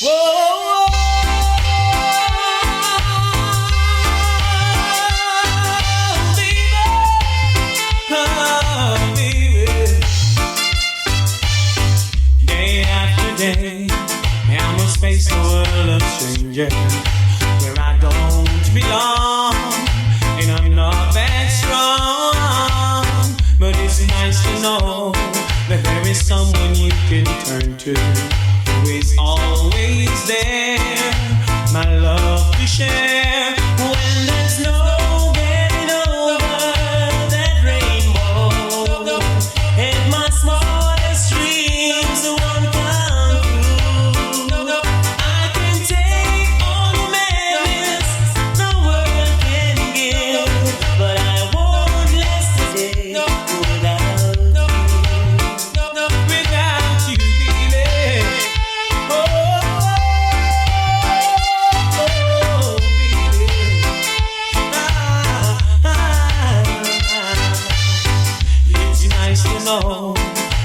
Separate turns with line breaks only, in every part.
Whoa. Day, I must face the world of strangers where I don't belong, and I'm not that strong. But it's nice to know that there is someone you can turn to who is always there, my love to share. When there's no getting over that rainbow, and my smallest dreams won't come.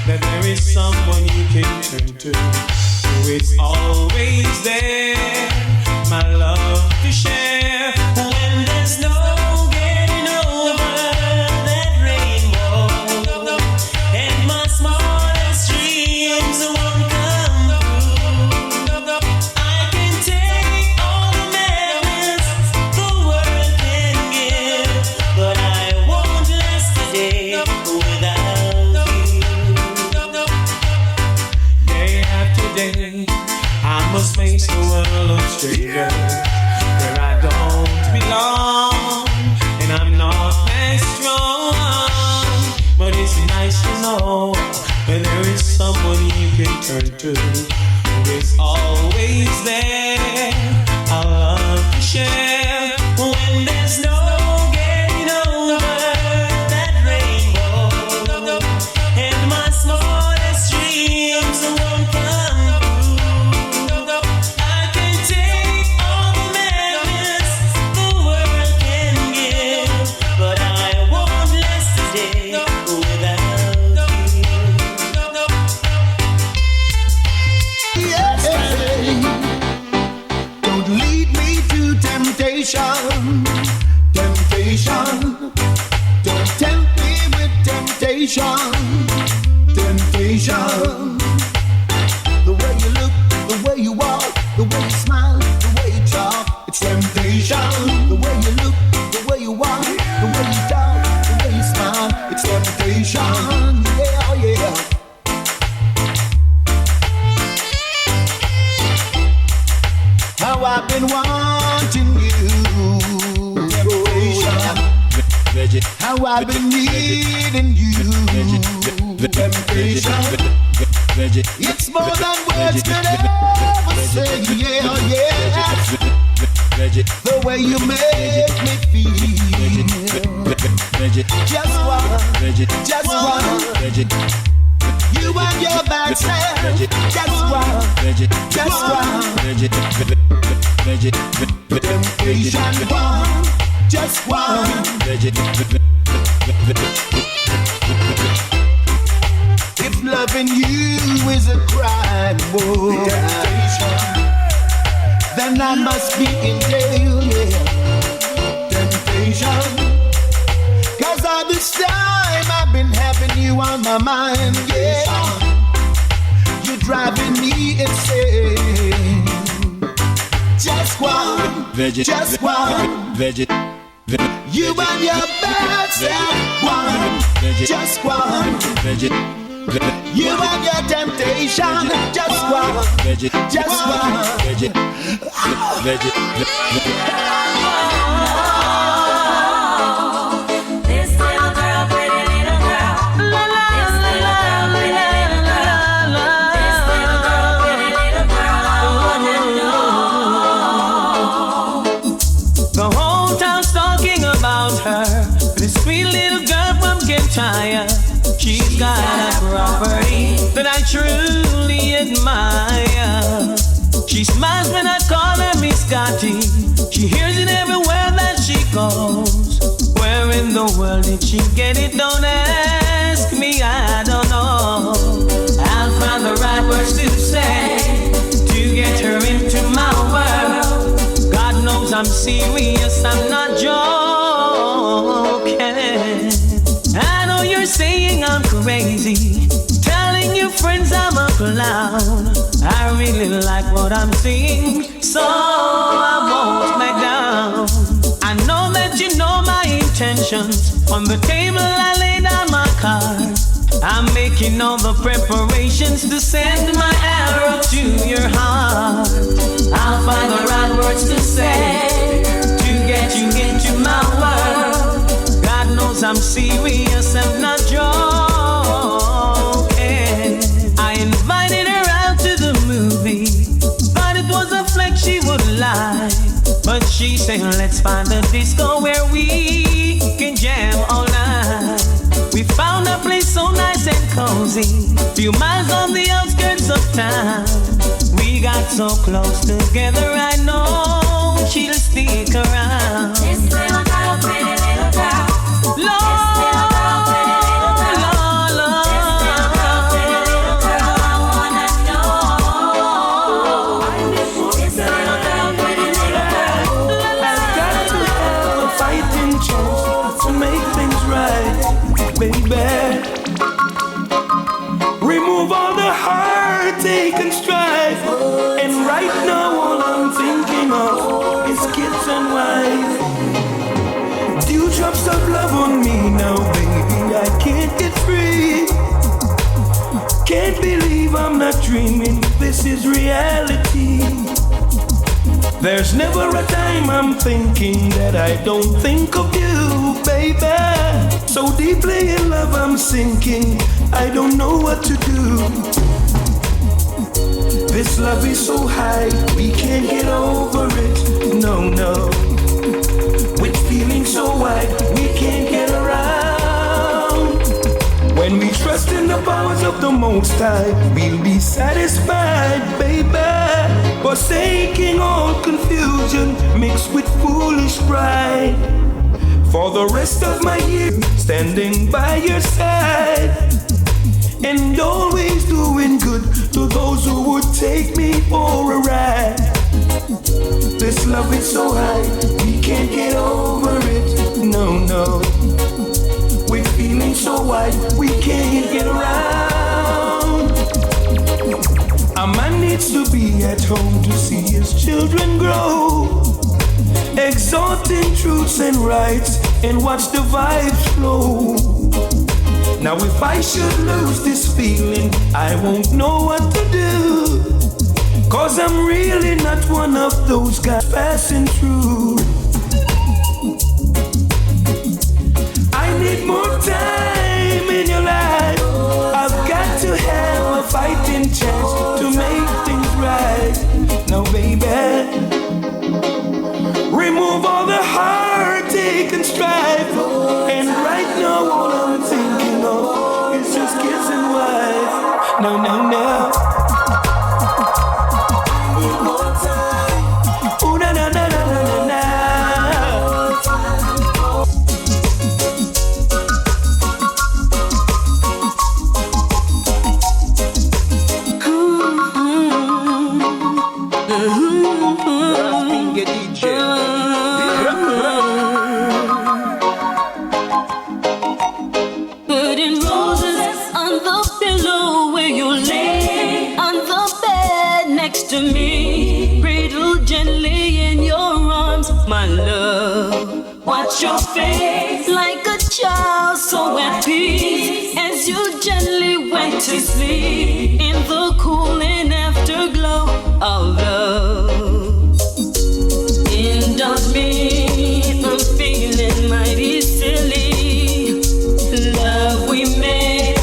That there is someone you can turn to who is always there, my love to share. When there's no getting over that rainbow, and my smallest dreams won't come true, I can take all the madness the world can give, but I won't last a day without. I must face the world of strangers where I don't belong, and I'm not that strong. But it's nice to know that there is someone you can turn to who is always there, I love to share. When there's no getting over that rainbow, and my smallest dreams won't come. Temptation, don't tempt me with temptation. Temptation, the way you look, the way you walk, the way you smile, the way you talk, it's temptation. The way you look, the way you walk, the way you talk, the way you smile, it's temptation. Yeah, yeah. How I've been wanting you. How I've been needing you. Temptation. It's more than words can ever say. Yeah, yeah. The way you make me feel. Just one. You and your bad self. Just one. Temptation one. Just one. If loving you is a crime, boy, then I must be in jail, yeah. Temptation. Cause all this time I've been having you on my mind, yeah. You're driving me insane. Just one. Just one. You and your bad self, one, just one. You and your temptation, just one, just one. This little girl, pretty little girl. This little girl, pretty little girl. This little girl, pretty little girl. I wanna know. The whole town's talking about her. This sweet little girl from Kentucky. She's got a property that I truly admire. She smiles when I call her Miss Scotty. She hears it everywhere that she goes. Where in the world did she get it? Don't ask me, I don't know. I'll find the right words to say to get her in serious, I'm not joking. I know you're saying I'm crazy, telling your friends I'm a clown. I really like what I'm seeing, so I won't back down. I know that you know my intentions. On the table I lay down my cards. I'm making all the preparations to send my arrow to your heart. I'll find the right words to say to get you into my world. God knows I'm serious, I'm not joking. I invited her out to the movie, thought it was a flex she would like, but she said let's find a disco where we can jam all night. We found a place so nice and cozy, few miles on the outskirts of town. We got so close together, I know she'll stick around. This little girl, pretty little girl. Lord, this little girl, pretty little girl. Lord, Lord. This little girl, pretty little girl, I wanna know. This little girl, pretty little girl.
I've got to have a fighting chance to make things right, baby. Remove all the heartache and strife, and right now all I'm thinking of is kids and wife. Dewdrops of love on me now, baby, I can't get free. Can't believe I'm not dreaming, this is reality. There's never a time I'm thinking that I don't think of you, baby. So deeply in love I'm sinking, I don't know what to do. This love is so high, we can't get over it, no, no. With feelings so wide, we can't get around. When we trust in the powers of the Most High, we'll be satisfied, baby. Forsaking all confusion mixed with foolish pride. For the rest of my years, standing by your side, and always doing good to those who would take me for a ride. This love is so high, we can't get over it, no, no. With feelings so wide, we can't get around. A man needs to be at home to see his children grow, exalting truths and rights, and watch the vibes flow. Now if I should lose this feeling, I won't know what to do, 'cause I'm really not one of those guys passing through. I need more time in your life. I've got to have a fighting chance to make things right. Now baby, remove all the heartache and strife, and right now all I'm thinking of is just kids and wife. No, no, no. I need more time. Ooh, na, na, na, na, na, na, na.
Putting roses on the pillow where you lay on the bed next to me. Cradle gently in your arms, my love. Watch your face like a child so at peace as you gently went to sleep in the cooling afterglow of love. Indulge me, I'm feeling mighty silly. Love we made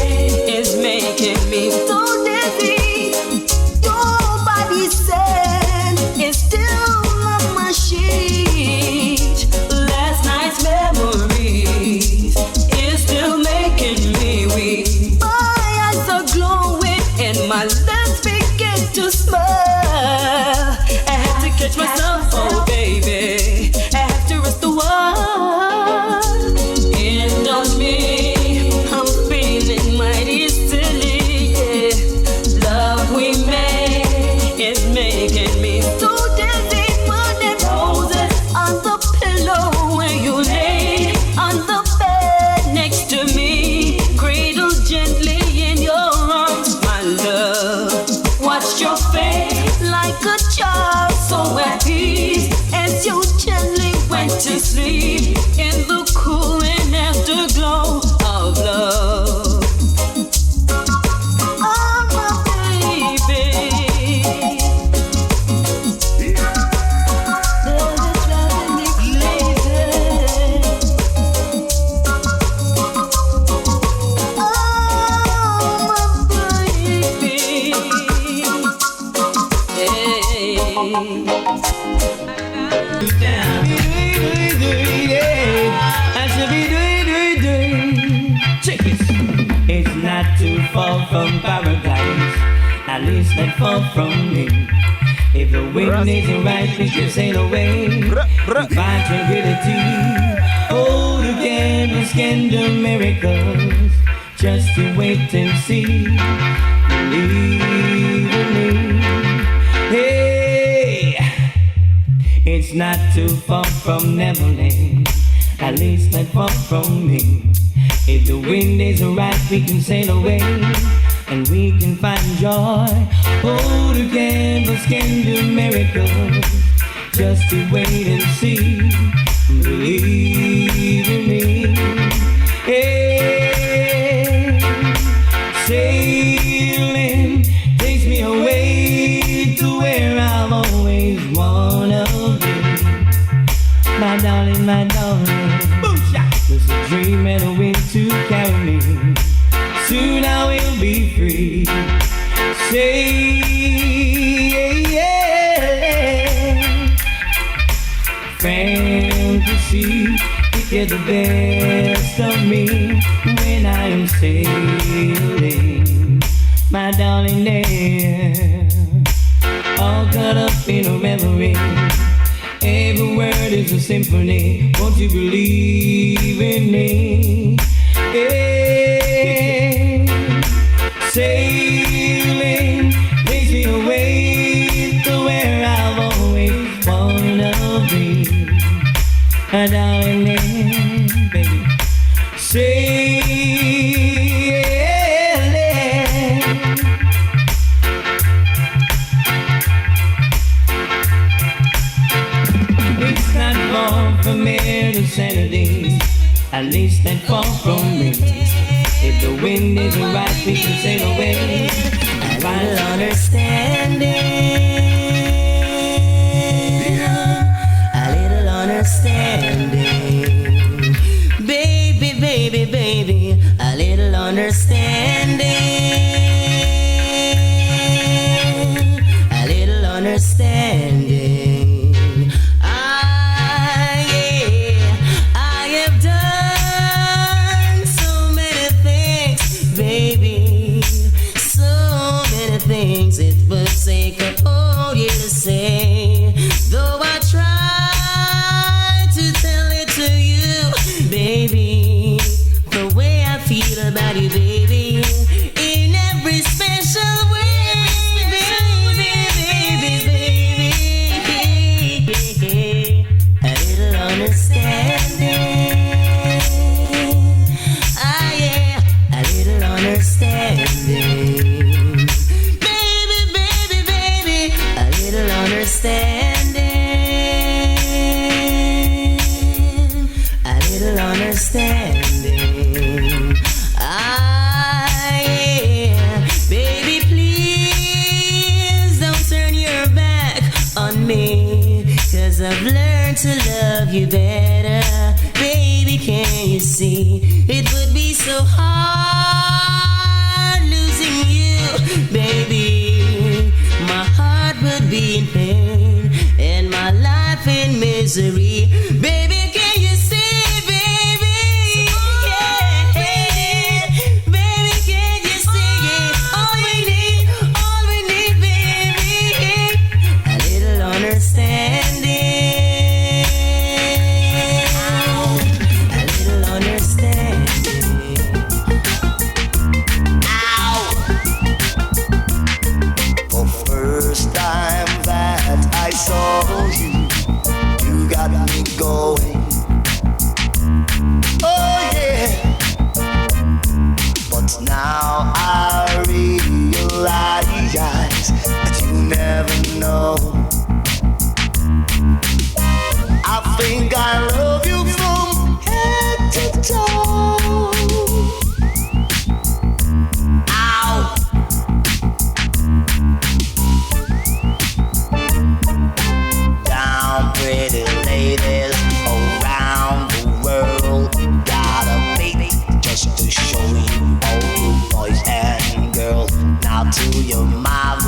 is making me so dizzy. Your body said it's still on my sheet. Last night's memories is still making me weak. My eyes are glowing and my lips begin to smile. I have to catch myself, oh baby. I have to rest the world. Indulge me, I'm feeling mighty silly, yeah. Love we made is making me so dizzy. Putting roses on to sleep in the cool and afterglow of love. Oh, my baby. Love is driving me crazy. Oh, my baby.
It's not too far from paradise, at least not far from me. If the wind isn't right, we can sail away and find tranquility. Hold the candles, can do miracles, just to wait and see. Believe in me. Hey, it's not too far from Neverland, at least not far from me. If the wind isn't right, we can sail away and we can find joy. Hold the candles, can do miracles, just to wait and see. Believe in me. Hey, sailing takes me away to where I've always wanna be. My darling, my darling. It's a dream and a wind to carry me. Soon I will be free. Say, yeah. Fantasy, you get the best of me when I am sailing. My darling there, all caught up in a reverie. Every word is a symphony. Won't you believe in me? Hey, sailing takes me away to where I've always wanna be. Darling, baby, sailing. It's not far from here to Sanity, at least not far from me. If the wind isn't right, we can sail away. A little understanding, a little understanding, baby, baby, baby, a little understanding, a little understanding. It would take a whole year to say, though I try to tell it to you, baby, the way I feel about you, baby, in every special way, baby, a little understanding, ah yeah, a little understanding. Understanding, a little understanding. Ah, yeah. Baby, please don't turn your back on me, 'cause I've learned to love you better. Baby, can you see? It would be so hard losing you, baby. My heart would be in pain and my life in misery. Baby, can you see, baby? Yeah, baby, can you see it? All we need, baby, a little understanding, a little understanding. Ow! For first time that I saw you, you got me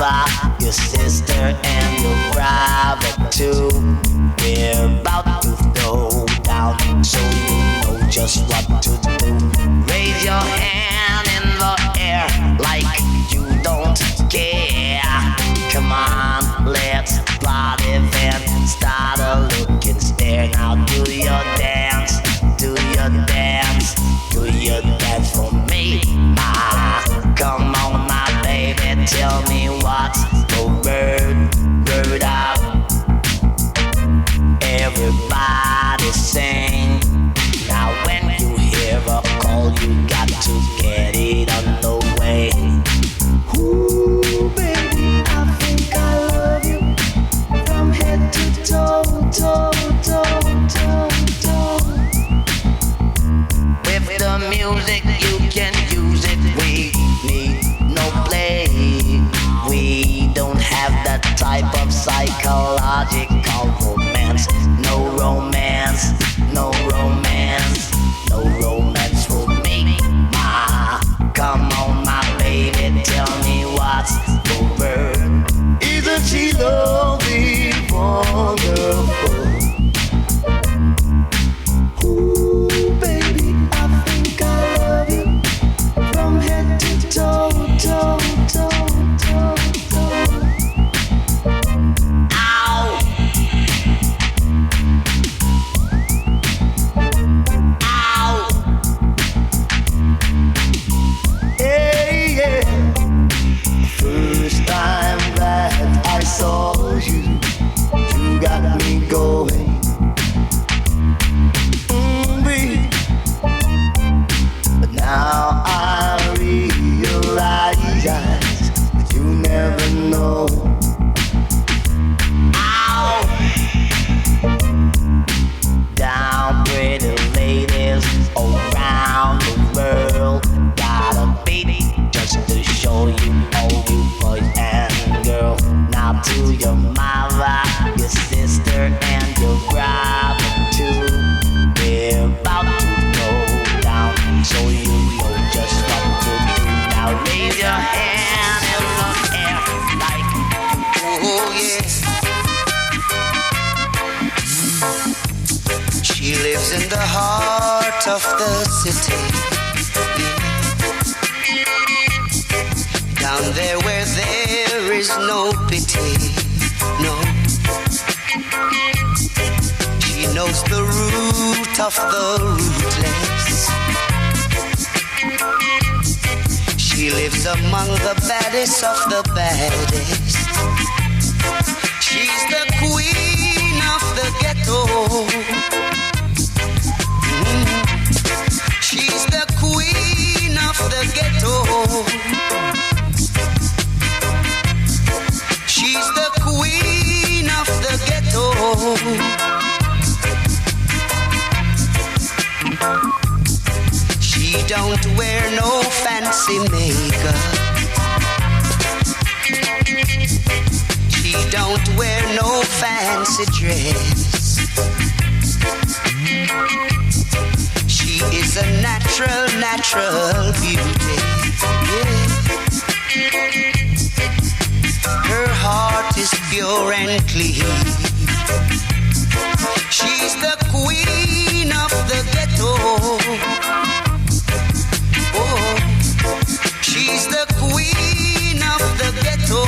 mother, your sister, and your brother too. We're about to throw down, so you know just what to do. Raise your hand in the air like you don't care. Come on, let's party then. Start a look and stare. Now do your dance, do your dance, do your dance for me. Come on, my baby, tell me what's the word out. Everybody sing. Now when you hear a call, you got to get it underway.
Ooh, baby, I think I love you from head to toe, toe, toe, toe, toe.
With the music, you can use it. We need no play. We don't have that type of psychological romance. No romance, no romance, no romance for me. Come on, my baby, tell me what's the word.
Isn't she lovely, wonderful? Ooh, baby, I think I love you from head to toe, toe, toe, toe, toe.
Ow! Ow!
Hey, yeah. First time that I saw you, you got me going. Babe. But now I realize that you never know.
Ow! Down, pretty ladies around the world. Got a baby just to show you, all you boys and girls. Now to your mother, your sister, and your brother too. We're about to go down, so you know just what to do. Now raise your hand in the air like, oh yeah.
She lives in the heart of the city, down there where there is no pity, no. She knows the root of the rootless. She lives among the baddest of the baddest. She's the queen of the ghetto. She's the queen of the ghetto. She's the queen of the ghetto. She don't wear no fancy makeup. She don't wear no fancy dress. She is a natural beauty. Yeah. Her heart is pure and clean. She's the queen of the ghetto. Oh, she's the queen of the ghetto.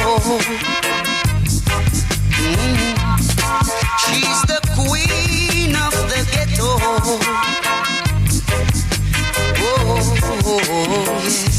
She's the queen of the ghetto. Oh, yes.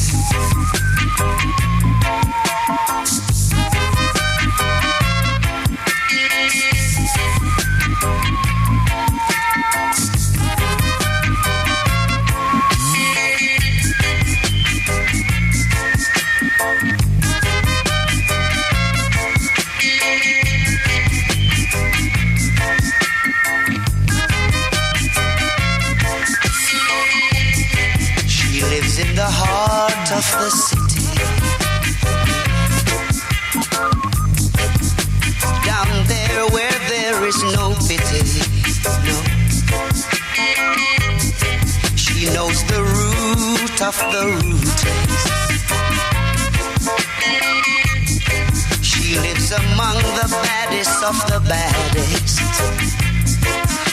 baddest of the baddest.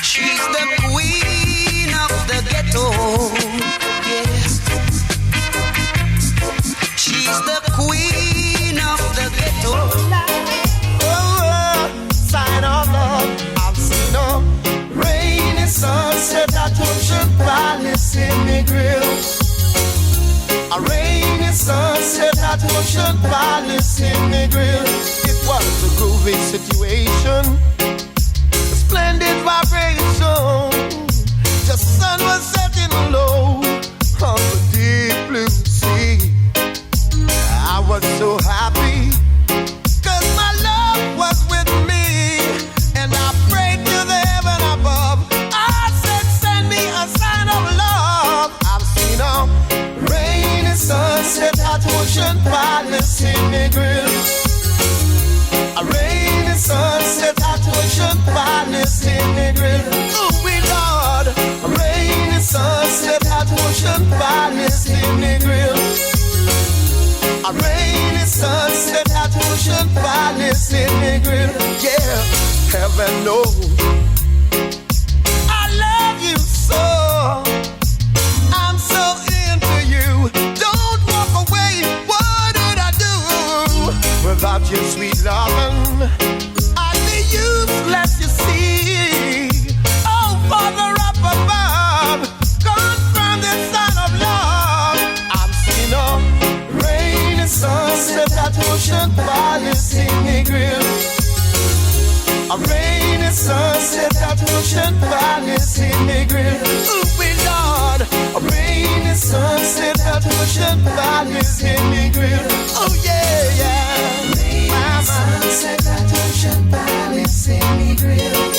She's the queen of the ghetto. Yeah. She's the queen of the ghetto.
Sign of love, I've seen a rainy sunset that ocean palace in the grill. A rainy sunset at Ocean Palace in the grill. It was a groovy situation, a splendid vibration. The sun was setting low on the deep blue sea. I was so happy, cause my love was with me. And I prayed to the heaven above. I said, send me a sign of love. I've seen a rainy sunset at Ocean Palace in the grill. A rainy sunset at Ocean Palace in the grill. Oh, we Lord. A rainy sunset at Ocean Palace in the grill. A rainy sunset at Ocean Palace in the grill. Yeah, heaven knows I love you so. I'm so into you. Don't walk away. What would I do without your sweet loving? I'd be useless, you see. Oh, Father up above, confirm this sign of love. I'm seeing a rainy sunset at Ocean Palace in the grill. A rainy sunset at Ocean Palace in the grill. Ooh, we Lord. A rainy sunset at Ocean Palace in the grill. Oh yeah, yeah. Rainy sunset at Ocean Palace in the grill.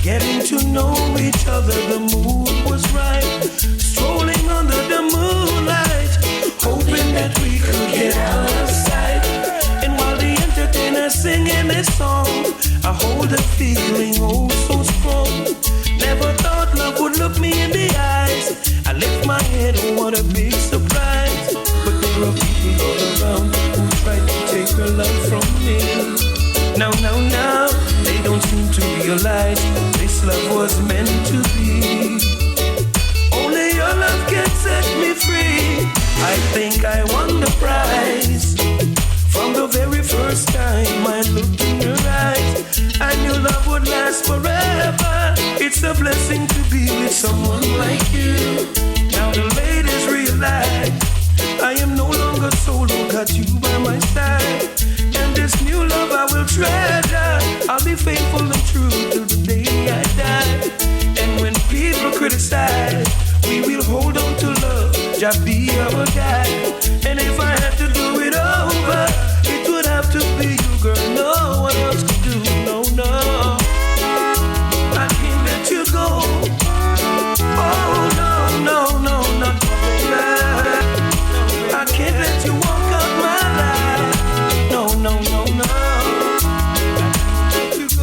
Getting to know each other, the mood was right. Strolling under the moonlight, hoping that we could get out of sight. And while the entertainer's singing this song, I hold a feeling oh so strong. Never thought love would look me in the eyes. I lift my head, oh what a big surprise. But there are people all around who try to take her love from me. Now, they don't seem to realize this love was meant to be. Only your love can set me free. I think I won the prize. From the very first time I looked in your eyes, I knew love would last forever. It's a blessing to be with someone like you. Now the ladies realize I am no longer solo, got you by my side. And this new love I will treasure. I'll be faithful and true till the day I die. And when people criticize, we will hold on to love, just be our guide. And if I had to do it over, it would have to be you, girl. No one else could do, no. I can't let you go. Oh, no, not my baby. I can't let you walk out my life. No.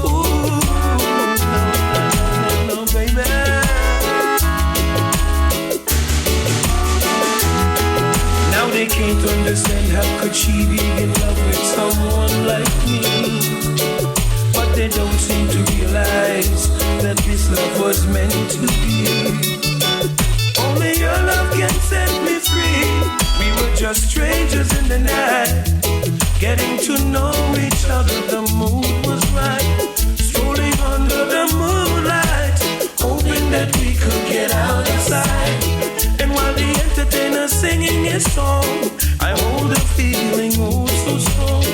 Ooh, no, baby. Now they can't understand how could she be in love with someone like me. But they don't seem to realize that this love was meant to be. Only your love can set me free. We were just strangers in the night, getting to know each other, the mood was right. Strolling under the moonlight, hoping that we could get out of sight. And while the entertainer's singing his song, I hold a feeling oh so strong.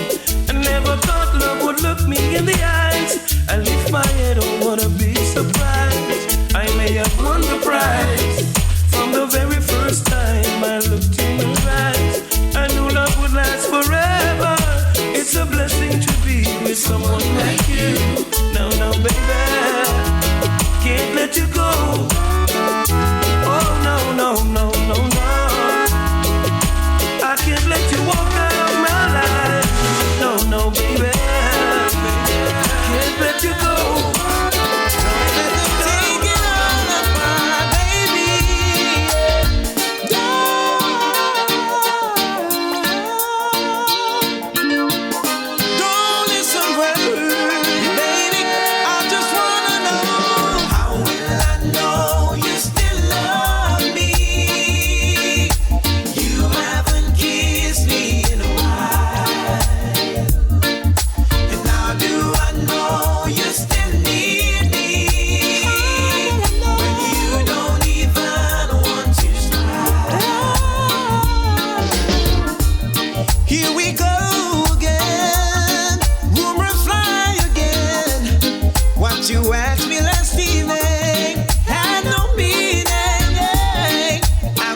I never thought love would look me in the eyes. I lift my head, oh what a big surprise. I may have won the prize. From the very first time I looked in your eyes, I knew love would last forever. It's a blessing to be with someone like you. No, baby, can't let you go. Oh, no.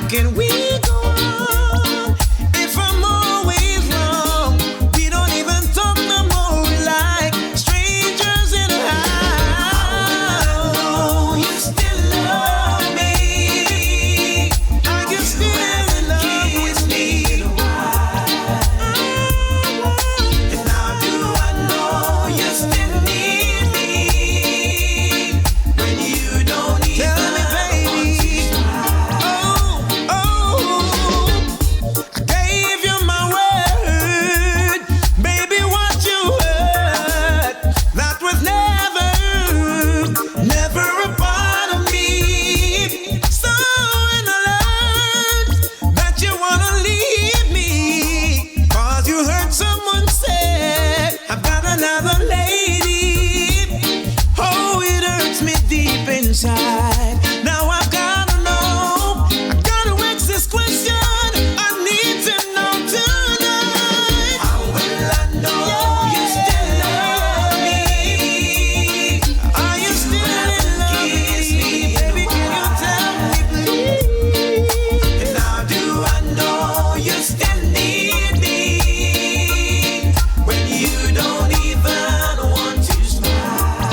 can we go on if I'm always wrong? We don't even talk no more. We like strangers in a house. Oh, you still love me. Are you still in love with me? And how do I know you still need me when you don't even tell me, baby? Oh, I gave you my word, baby. What you heard, that was never a part of me. So when I learned that you wanna leave me, 'cause you heard someone say I've got another lady. Oh, it hurts me deep inside. Now I've gotta know. I gotta ask this question. I need to know tonight. How will I know you still love me? Are you still in love with me, baby? Can you tell me, please? And how do I know you still need me when you don't even want to smile?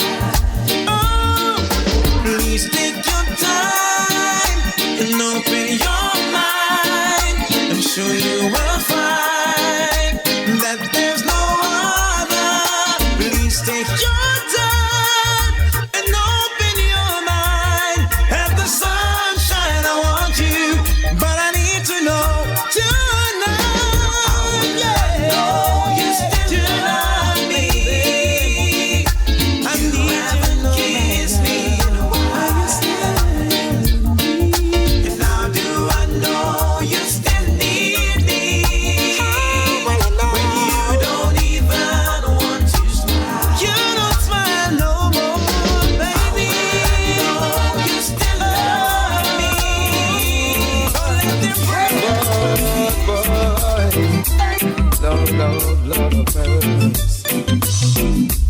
Oh, please take your time and open your mind. I'm sure you will find that there's no other. Please take your time and open your mind. Have the sunshine, I want you, but I need to know tonight. Yeah, you still love me. I need to know. Kiss me. Are you still in me? And how do I know you still need me when you don't even want to smile? You don't smile no more, baby. You still love me. Don't let them break.
Lord of mercy.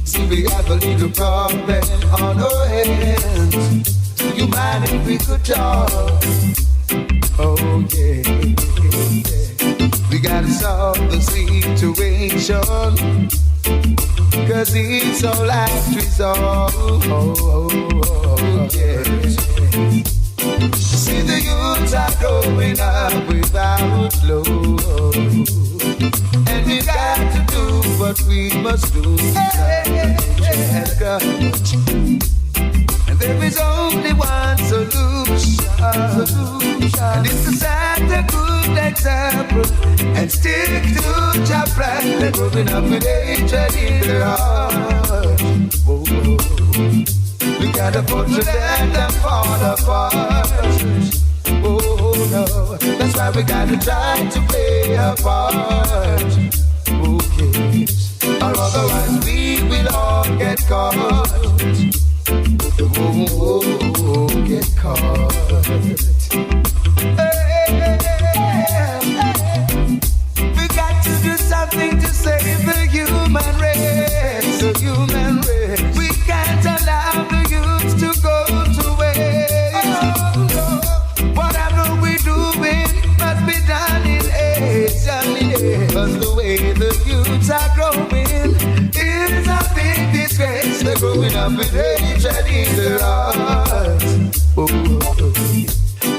See, we have a little problem on our hands. Do you mind if we could talk? Oh, yeah. We gotta solve the situation, 'cause it's all last resort. Oh, yeah. See, the youths are growing up without love, and we got to do what we must do. And there is only one solution, and it's to set a good example and stick to your plan. And growing up with hatred in the heart. We gotta put to death and fall apart. Oh no, that's why we gotta try to play a part. Okay, or otherwise we will all get caught. Oh, get caught. We got to do something to save the human race. The human race. We can't allow the youth to go to waste. Whatever we're doing must be done in haste. 'Cause the way the youths are growing is a big disgrace. They're growing up with hatred in their hearts. Oh,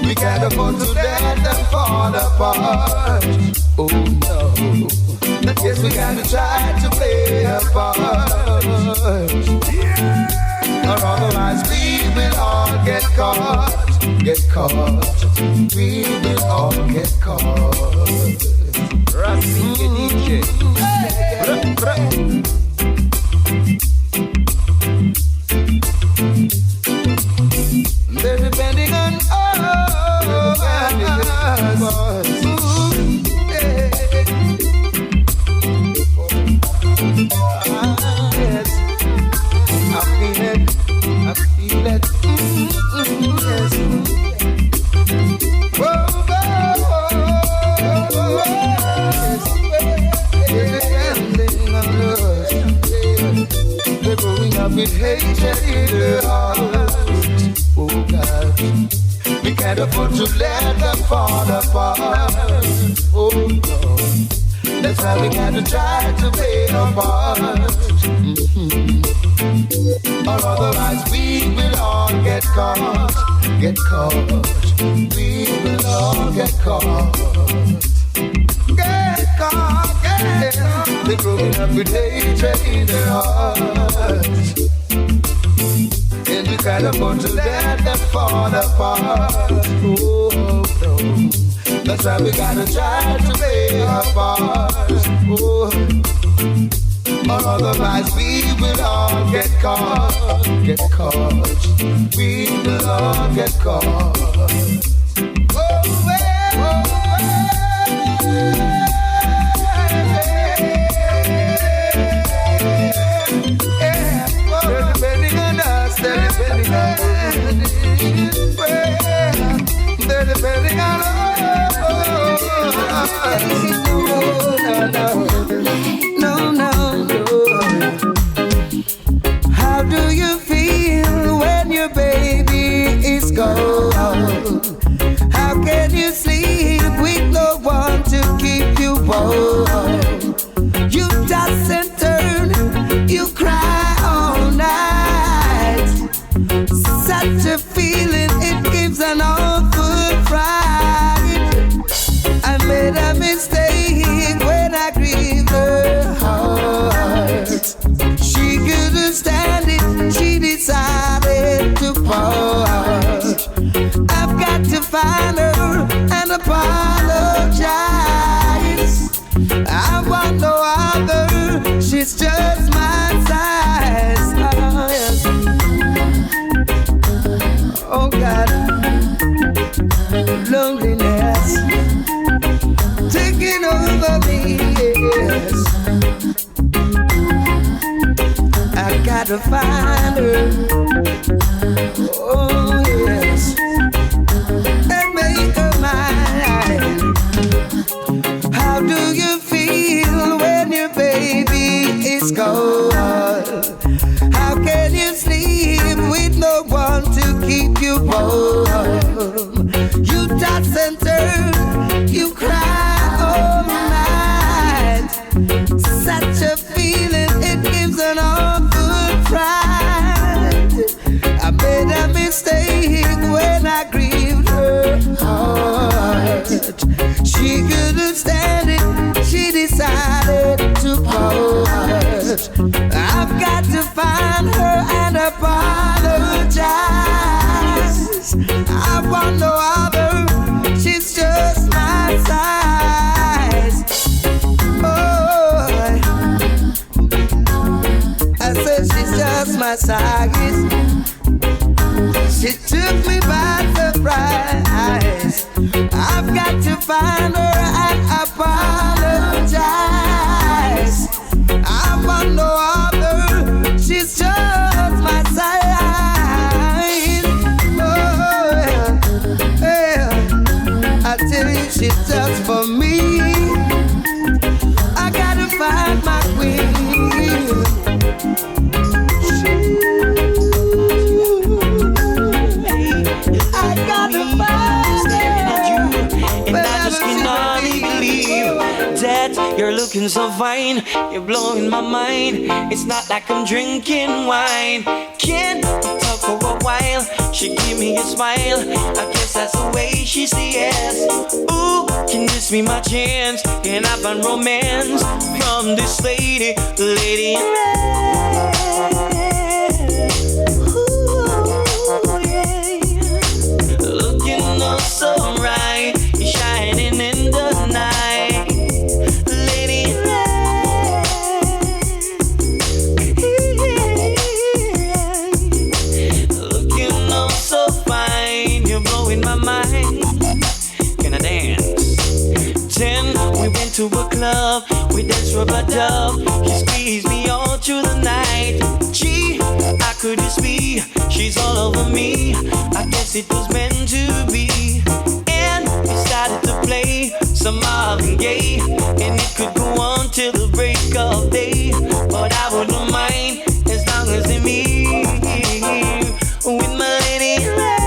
we gotta put to death and fall apart. Oh no, I guess we gotta try to play a part. Or otherwise we will all get caught. We will all get caught. Rusty DJ. They're depending on us. Yes, I feel it. Yes. They're growing up with hatred in their hearts. Oh God, we can't can't afford to let them fall apart. Oh no, that's why we gotta try to play our part. Or otherwise we will all get caught. We will all get caught. They're growing every day, training their hearts. And you can't afford to let them fall apart. Oh, no. That's why we gotta try to play our part. Oh. Or otherwise we will all get caught. We will all get caught. Oh, they're depending on us, they're depending on us. They're depending on us. No. How do you feel when your baby is gone? How can you sleep with no one to keep you warm? You toss and turn, you cry all night. Such a feeling, it gives an awful fright. I made a mistake when I grieved her heart. She couldn't stand it, she decided to part. I've got to find her and apologize. I want no other, she's just my size. Oh, yes. Oh God, loneliness taking over me, yes. I gotta find her, oh yes, and make her mine. How do you feel when your baby is gone? How can you sleep with no one to keep you warm? You toss and turn, you cry all night. Such a feeling, it gives an awful fright. I made a mistake when I grieved her heart. She couldn't stand it, she decided to part. I've got to find her and apologize. I want no other, she's just my size. Oh, I said she's just my size. She took me by surprise. I've got to find her and apologize. I want no other, she's just my size. Oh, yeah. I tell you, she's just for me. I gotta find my queen. I gotta find her.
And I just cannot believe that you're looking so fine. You're blowing my mind. It's not like I'm drinking wine. Can't talk for a while. She give me a smile. I guess that's the way she says. Ooh, can this be my chance? Can I find romance from this lady in red? Ooh, yeah. Looking oh so right, you're shining in the night, lady in red. Looking oh so fine, you're blowing my mind. Can I dance? 10, we went to a club, we danced rub-a-dub. She squeezed me all through the night. Gee, how could this be? She's all over me. I guess it was meant to be. And we started to play some Marvin Gaye, and it could go on till the break of day. But I wouldn't mind as long as it's me with my lady in red.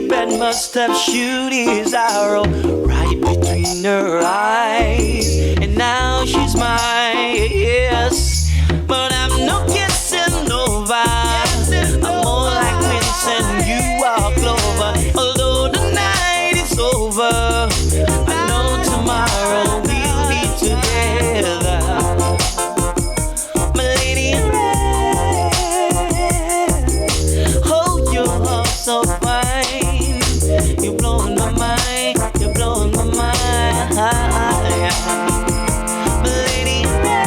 Cupid must have shoot his arrow right between her eyes, and now she's mine, yes. But I'm no Casanova, I'm more like Vincent, you are Clover. Although the night is over, I know tomorrow we'll be together. My lady in red, oh, you're all so fine. You're blowing my mind, you're blowing my mind. My lady in red,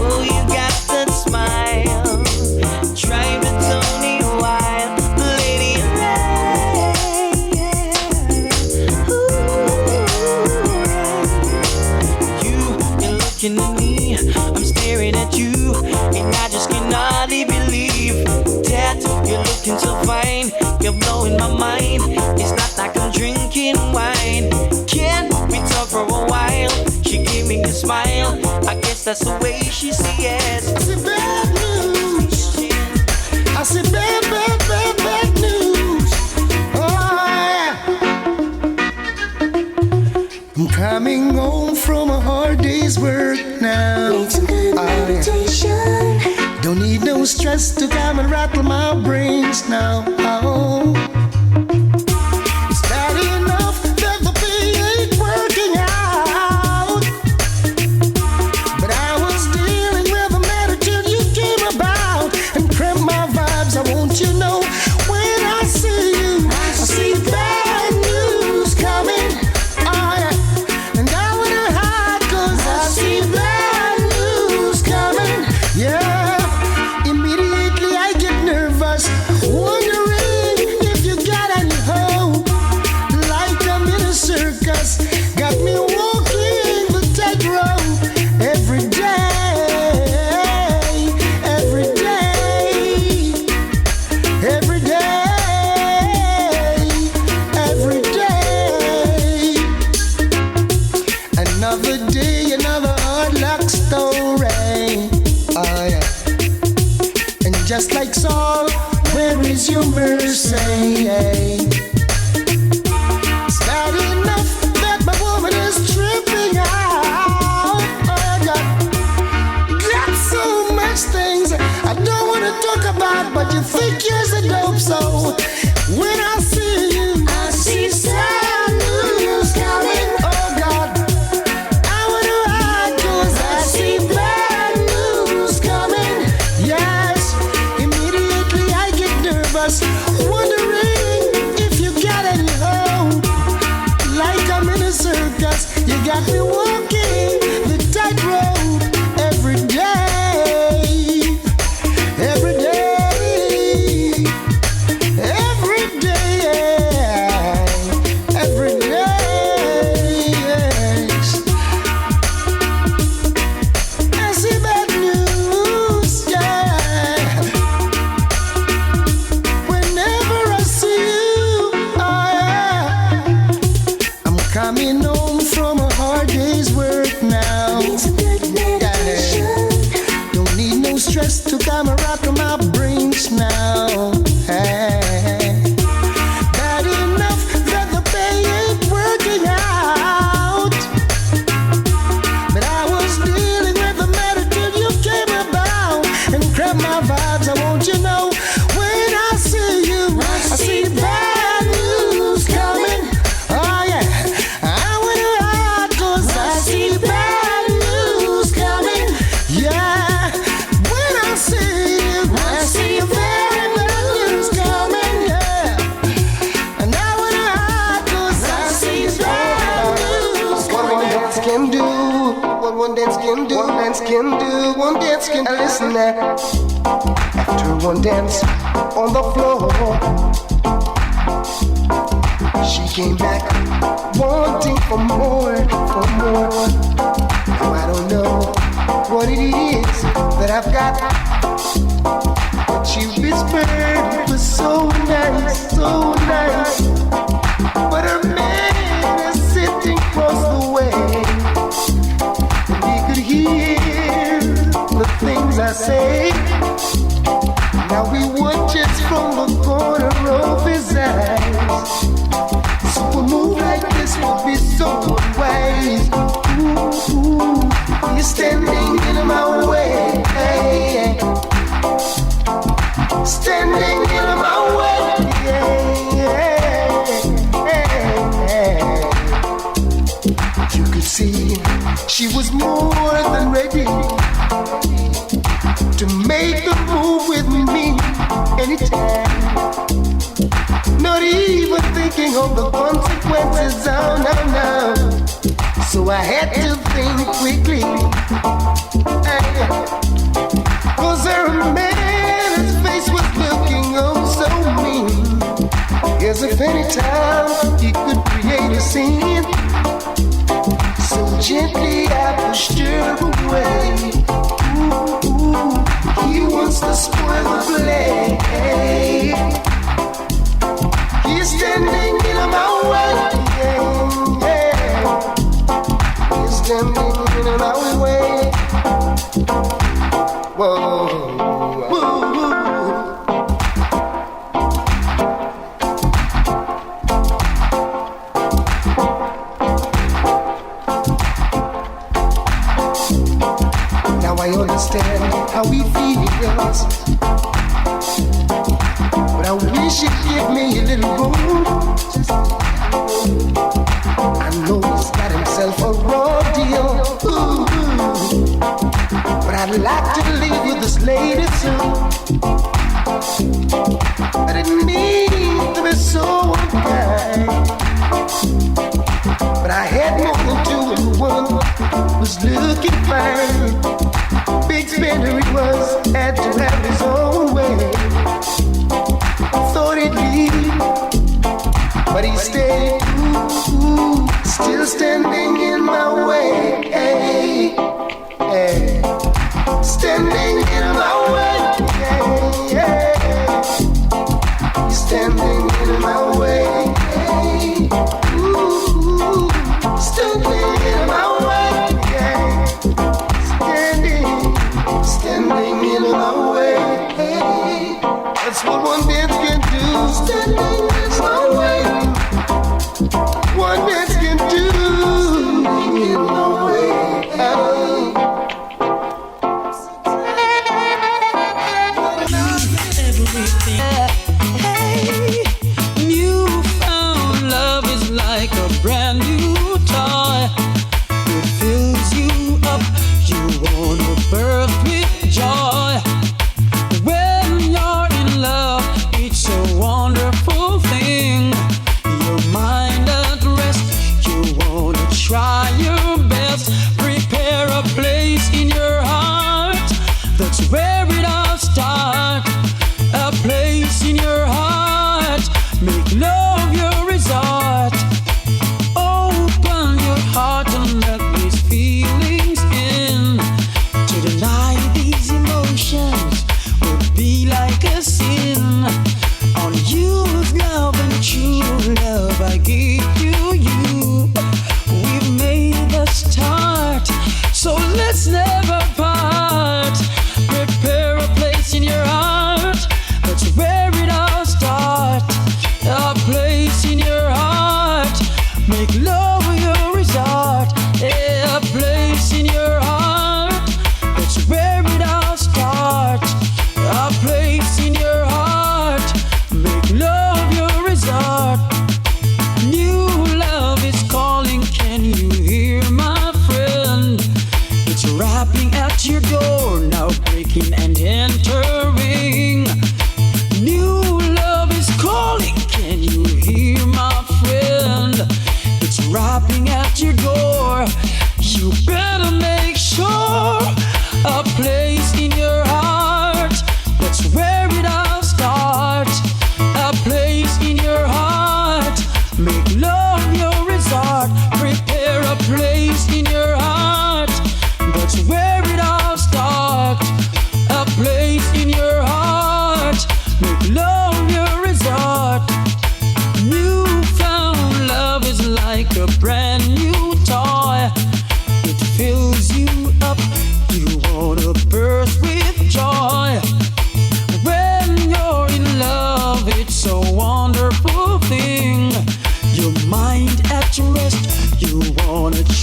oh, you got that smile, drive it Tony wild. My lady in red, you're looking at me, I'm staring at you, and I just cannot believe that you're looking so fine. You're blowing my mind. It's not like I'm drinking wine. Can we talk for a while? She gave me a smile. I guess that's the way she sees it.
I see bad news. I see bad, bad, bad, bad news. Oh, yeah. I'm coming home from a hard day's work now.
Need some good meditation.
Don't need no stress to come and rattle my brains now. Oh. It's bad enough that the pay ain't working out, but I was dealing with a matter till you came about and cramped my vibes. I want you to know when I see you, I see bad news coming. Oh, yeah. And I wanna hide 'cause I see bad news coming. Yeah. Immediately I get nervous, wondering if you got any hope. Like I'm in a circus, got me walking the tightrope every day, every day, every day, every day. Another day, another hard luck story. Oh, yeah. And just like Saul, where is your mercy? It's bad enough that my woman is tripping out. Oh, God. Got so much things I don't want to talk about, but you think you're so dope. So when I see you, I see sad news coming. Oh, God. I want to hide 'cause I see bad news coming. Yes, immediately I get nervous, wondering if you got any hope. Like I'm in a circus, you got me walking the tightrope every day, every day, every day, every day. Yes. I see bad news, yeah. Whenever I see you, oh, yeah. I'm coming home from a hard day's work now.
Need some good meditation.
Don't need no stress to come and rattle my brains now. Hey. Bad enough that the pay ain't working out, but I was dealing with the matter till you came about and grabbed my vibes. I want you to know when I see you, I see bad news coming. Oh, yeah. I want to hide 'cause I see bad news coming. Yeah. When I see you, I see very bad news coming. Yeah. And I want to hide 'cause I see bad news coming. What one dance can do, what one dance can do, one dance can do, one dance can do. Listen now. After one dance on the floor, she came back wanting for more, for more. Now I don't know what it is that I've got, but she whispered it was so nice, so nice. But her man is sitting across the way, and he could hear the things I say. She was more than ready to make the move with me anytime. Not even thinking of the consequences, oh no. So I had to think quickly. Cause her man's face was looking oh so mean, as if any time he could create a scene. So gently I pushed her away. Ooh, he wants to spoil the play. He's standing in my way. He's standing in my way. Whoa. Now I understand how he feels, but I wish he'd give me a little room. I know he's got himself a raw deal. Ooh. But I'd like to leave with this lady soon. I didn't mean to be so unkind, but I had more than two and one was looking fine. Big spender he was, had to have his own way. Thought he'd leave, but he stayed. Ooh, still standing in my way. Hey, hey. Standing in my way. Hey, hey. Standing in my way. Hey. Ooh, standing in my way. Hey. Standing in my way. Hey. That's what one dance can do. Standing in my way. One dance can do. Standing in my way. Hey.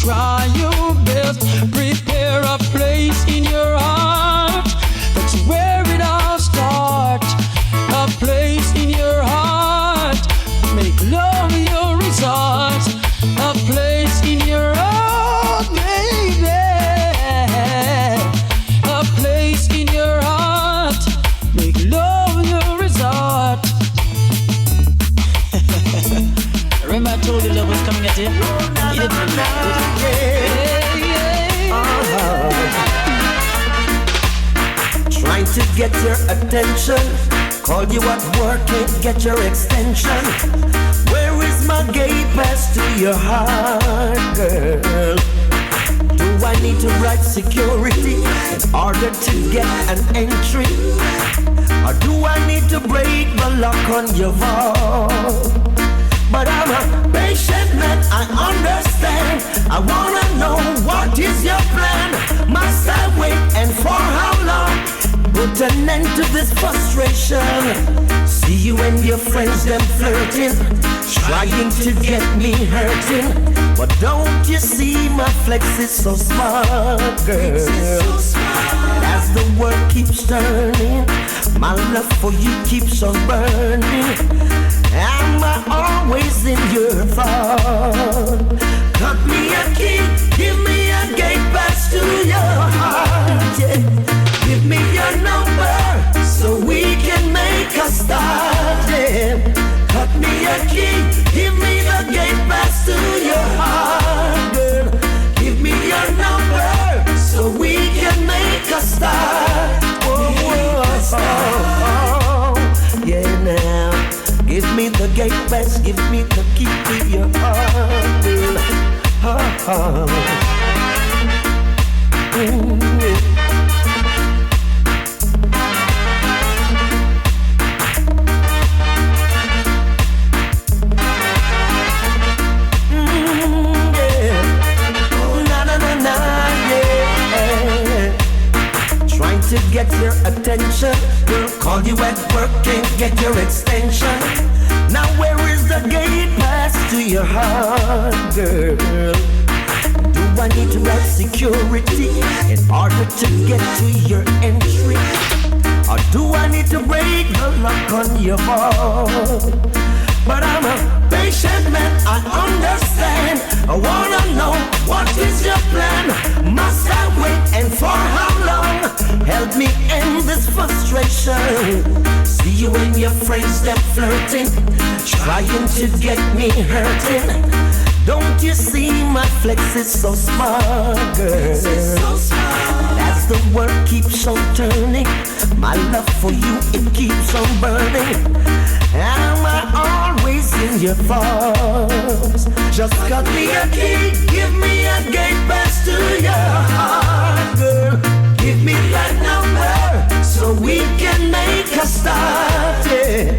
Try your best, prepare a place in your heart. That's where it all starts. A place in your heart. Make love your resort. A place in your heart, baby.
told you love was coming at you. You didn't
Trying to get your attention, call you at work, can't get your extension. Where is my gate pass to your heart, girl? Do I need to write security in order to get an entry? Or do I need to break the lock on your vault? But I'm a patient man, I understand. I wanna know what is your plan. Must I wait and for how long? Put an end to this frustration. See you and your friends them flirting, trying to get me hurting. But don't you see my flex is so smart, girl? As the world keeps turning, my love for you keeps on burning. Am I always in your thought? Cut me a key, give me a gate pass to your heart, yeah. Give me your number so we can make a start, yeah. Cut me a key, give me the gate pass to your heart, girl. Give me your number so we can make a start. Yeah, now give me the gate pass, give me the key to your heart, girl. Yeah. To get your attention, girl, call you at work, can't get your extension. Now where is the gate pass to your heart, girl? Do I need to write security in order to get to your entry? Or do I need to break the lock on your vault? But I'm a patient man, I understand. I wanna know what is your plan. Must I wait and for how long? Help me end this frustration. See you and your friends them flirting, trying to get me hurting. Don't you see my flex is so smart, girl? As the world keeps on turning, my love for you, it keeps on burning. Am I always in your thoughts? Just cut me a key, give me a gate pass to your heart, girl. Give me that number so we can make a start, yeah.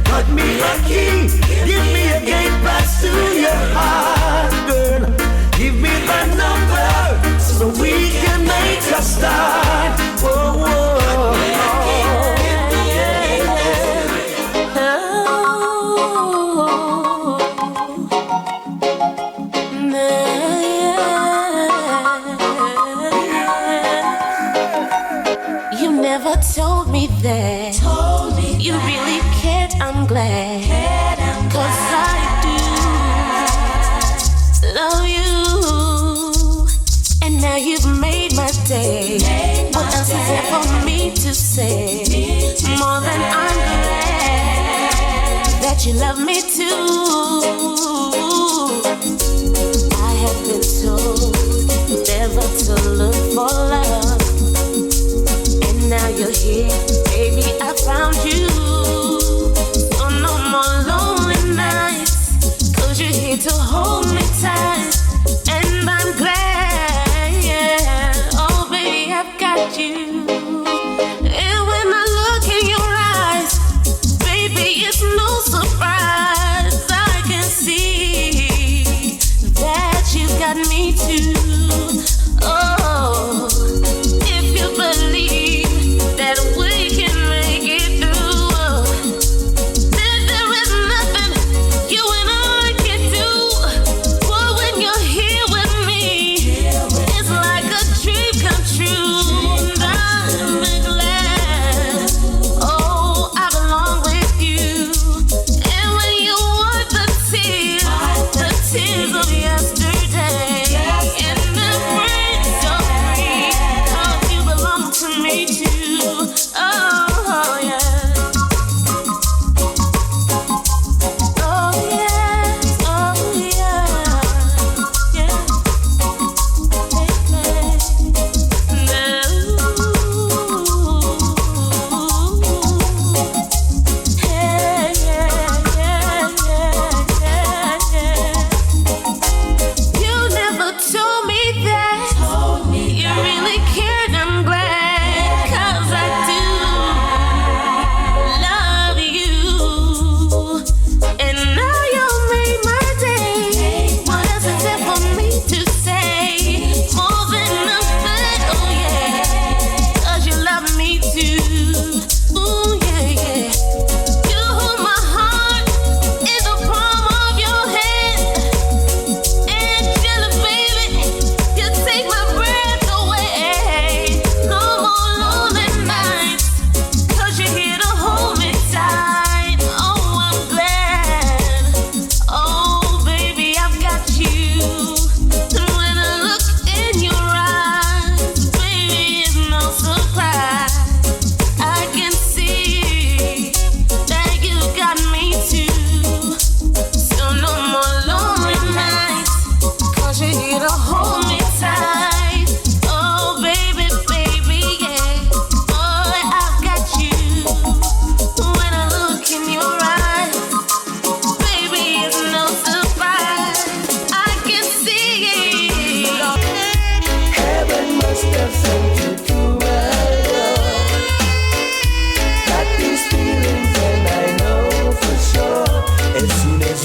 Cut me a key, give me a gate pass to your heart, girl. Give me that number so we can make a start. Whoa, whoa.
Told me that you really cared, I'm glad. Cause I do love you. And now you've made my day. What else is there for me to say? More than I'm glad that you love me too. I have been told never to look for love. Now you're here, baby, I found you. So no more lonely nights, cause you're here to hold me tight. And I'm glad, yeah. Oh baby, I've got you. And when I look in your eyes, baby, it's no surprise. I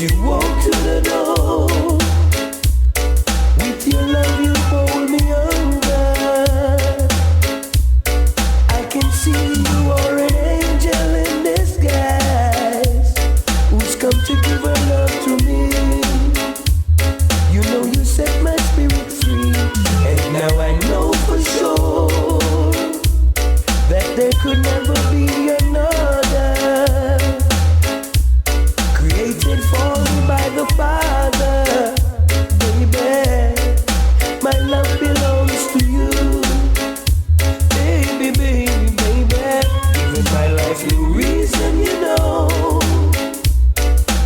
as you walk to the door, with your love you hold me over. I can see you are an angel in disguise, who's come to give her love to me. You know you set my spirit free, and now I know for sure that there could never be another created for me by the Father. Baby, my love belongs to you. Baby, baby, baby, giving my life new reason, you know.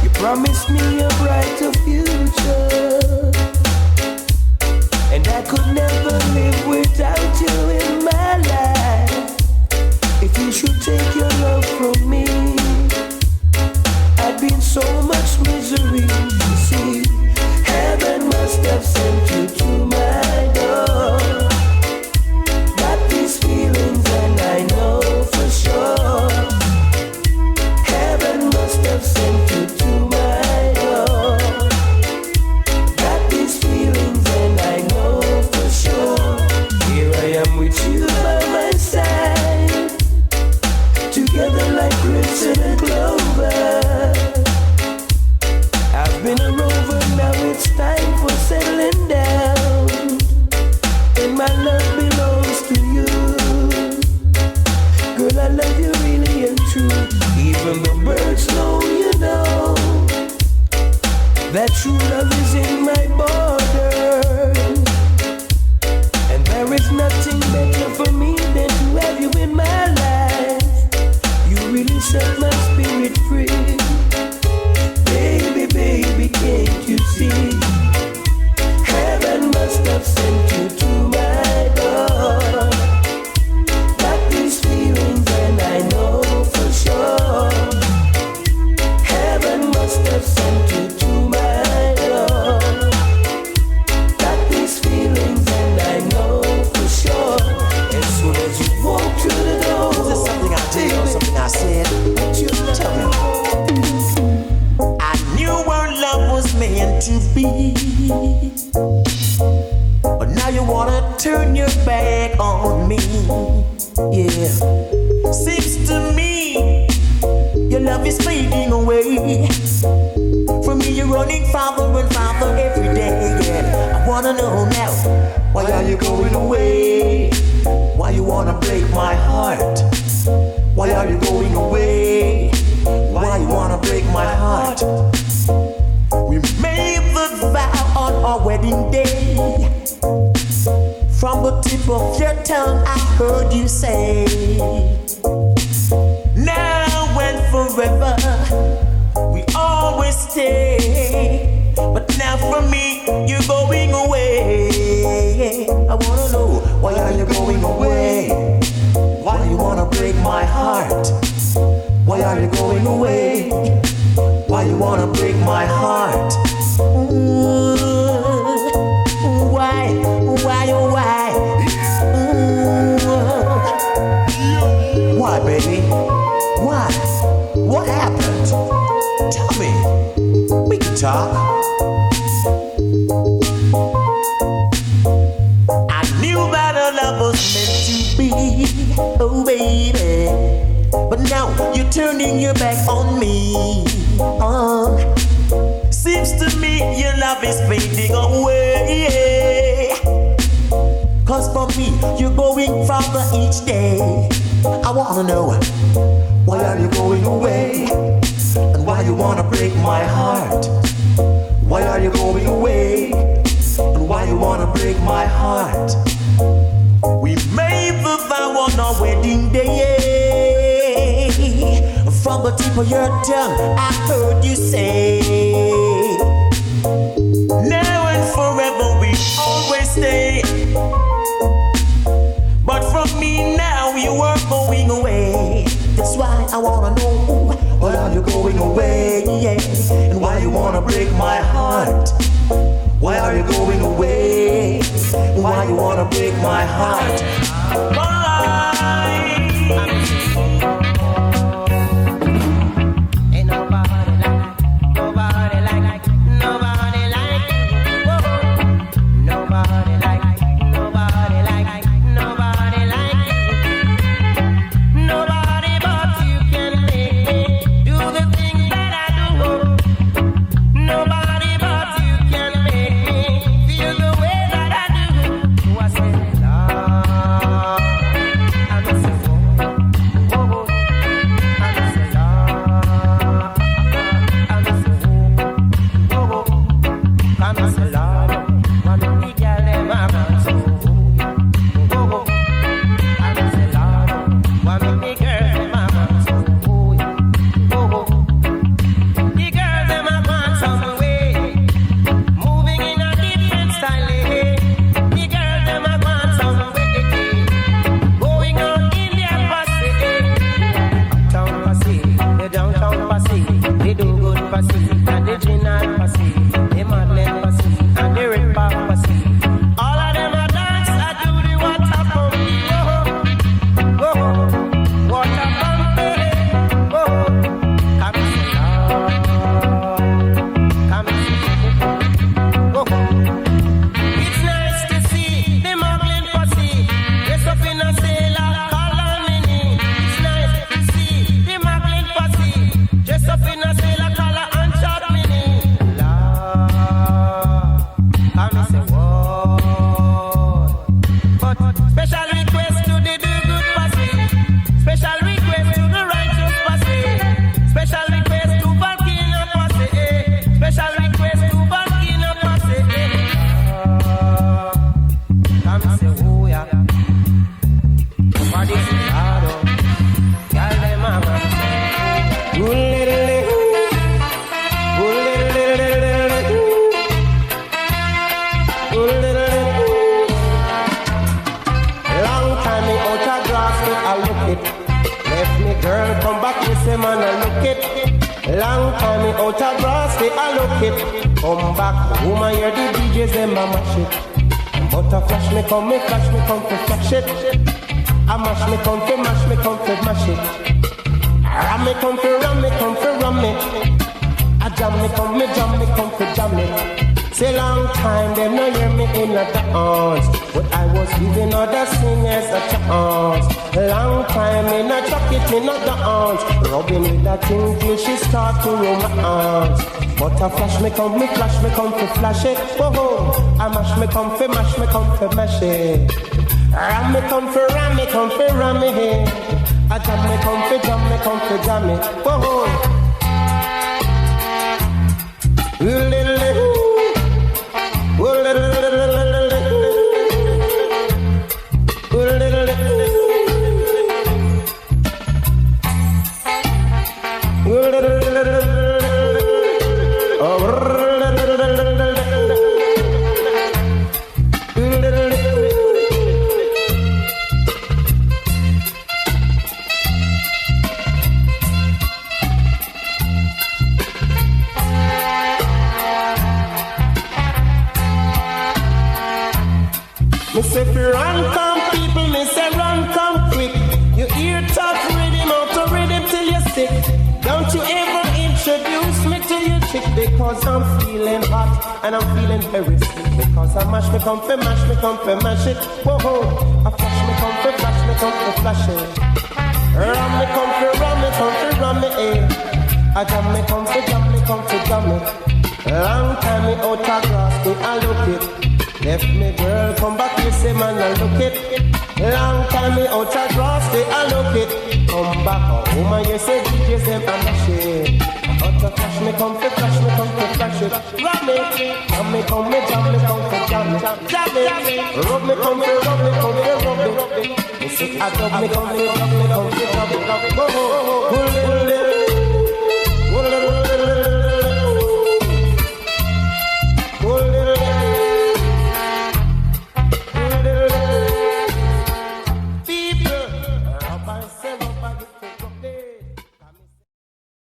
You promised me a brighter future, and I could never live without you in my life. If you should take your love from me, I'd be in so much misery. You see, heaven must have sent you to my door. Got these feelings and I know for sure. Heaven must have sent you to my door. Got these feelings and I know for sure. Here I am with you by my side, together like crimson and clover. I've been a rover, now it's time for settling down, and my love belongs to you. Girl, I love you really and true. Even the birds know, you know, that true love is in my borders, and there is nothing better for me than to have you in my life. You really set my spirit free. Baby, baby, can't you see? Heaven must have sent you to my door. Got these feelings and I know for sure. Heaven must have sent you to my door. Got these feelings and I know for sure. As soon as you walk to the door,
is this something I did or something I said? Tell me. I knew our love was meant to be, but now you wanna turn your back on me. Yeah, seems to me your love is fading away. From me you're running farther and farther every day. Yeah, I wanna know now, why are you going away? Why you wanna break my heart? Why are you going away? Why you wanna break my heart? We made the vow on our wedding day. From the tip of your tongue I heard you say, now and forever we always stay. But now for me you're going away. I wanna know, why are you going away? Why you wanna break my heart? Why are you going away? Why you wanna break my heart? Why, oh why? Why, baby? Why? What happened? Tell me. We can talk. I knew that our love was meant to be, oh baby. But now you're turning your back on me. Seems to me your love is fading away. Cause for me you're going farther each day. I wanna know, why are you going away? And why you wanna break my heart? Why are you going away? And why you wanna break my heart? We made the vow on our wedding day. From the tip of your tongue I heard you say, now and forever we always stay. But from me now you are going away. That's why I wanna know, why are you going away? Yeah. And why you wanna break my heart? Why are you going away? Why you wanna break my heart? Why? Ain't nobody like
original posse, the Madeleine posse, and the Red Pop posse. All of them a dance, I do the water pump. Whoa, whoa, water pump. Whoa, come see, come see. Whoa, it's nice to see the Madeleine posse dressed up in a sailor collar mini. It's nice to see the Madeleine posse dressed up in a sailor collar and short mini. Come and say whoa. But special request to the do good posse. Special request to the righteous posse. Special request to Volcano posse. Special request to Volcano posse. Come and say whoa, yeah. Somebody say hard up. Y'all them a man say ooh, little, ooh, little, ooh, little. Long time me out of grass, me I look it. Left me girl, come back, me say man I look it. Long time me out of grass, me I look it. Come back, woman hear the DJs them a mash it. But a flash me come to flash it. I mash me come to mash it. Ram me come to ram it. I jam me come to jam it. Say long time them no hear me in a dance, but I was giving other singers a chance. Long time in a chuck it in a dance, rubbing with that thing till she start to romance. But a flash me come to flash it. Whoa, I mash me come to mash it. Ram me come to ram it. I jam me come to jam it. Whoa. Me say fi run come people, me say run come quick. You hear talk rhythm out of rhythm till you sick. Don't you ever introduce me to your chick, because I'm feeling hot and I'm feeling very sick. Because I mash me come fi mash it. Whoa, I flash me come fi flash it. Ram me come fi ram it. I jam me come fi jam it. Long time me out of grass, me I look it. Left me girl, come back, you say man, I look it. Long time me out of grass, they I look it. Come back, oh woman, you say DJs them and mash it. Out of flash me come to flash it. Ram it, jam me come to jam it. Rub me come to rub it. You say I dub me come to rub it.